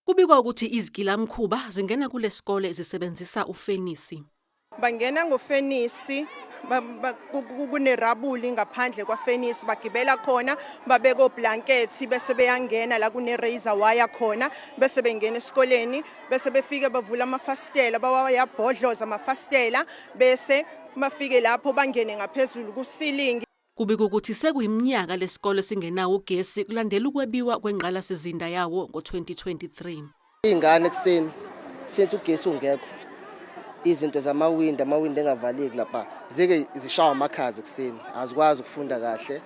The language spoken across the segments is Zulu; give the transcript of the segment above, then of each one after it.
Kubikwa ukuthi izigilamkhuba zingena kulesikole zisebenzisa ufenisi. Bangena ngofenisi, kunerabuli ngaphandle kwafenisi, bagibela khona, babeka oblankethi bese beyangena la kune-razor wire khona, bese bengena esikoleni, bese befike bavula amafastela, bawayabhodloza amafastela, bese bafike lapho bangene ngaphezulu kusilingi. Kubikwa ukuthi sekuyiminyaka lesikole singenawo ugesi kulandela ukwebiwa kwengqalasizinda yawo ngo-2023. Ingane ekseni siyenza ugesi ungekho. Izinto zamawindi engavaleki lapha zike zishawa amakhazi ekseni, azikwazi ukufunda kahle.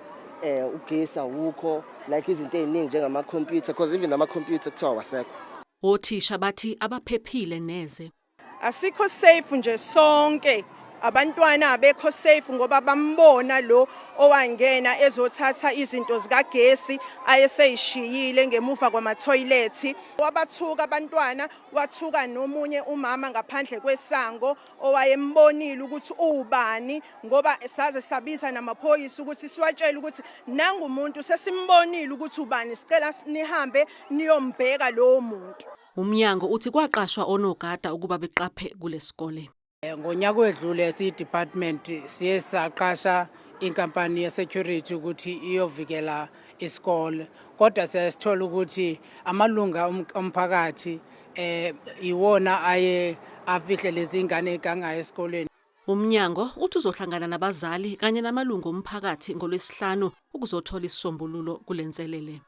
Ugesi awukho, like izinto eziningi njengama-computer, because even ama-computer kuthiwa wasekho. Othisha bathi abaphephile neze. Asikho safe nje sonke. Abantwana abekho safe ngoba bambona lo owangena ezothatha izinto zikagesi ayeseyishiyile ngemuva kwamathoyilethi. Wabathuka abantwana, wathuka nomunye umama ngaphandle kwesango owayembonile ukuthi ubani, ngoba saze sabiza namaphoyisa ukuthi siwatshele ukuthi nangumuntu sesimbonile ukuthi ubani, sicela nihambe niyombheka lo muntu. Umnyango uthi kwaqashwa onogada ukuba beqaphe kulesikole. Ngonyaka wedlule si-department siye saqasha inkampani ye-security ukuthi iyovikela isikole, kodwa siyasithola ukuthi amalunga omphakathi iwona aye afihle lezi ingane ezigangayo esikoleni. Umnyango uthi uzohlangana nabazali kanye namalungu omphakathi ngoLwesihlanu ukuzothola isisombululo kulenselele.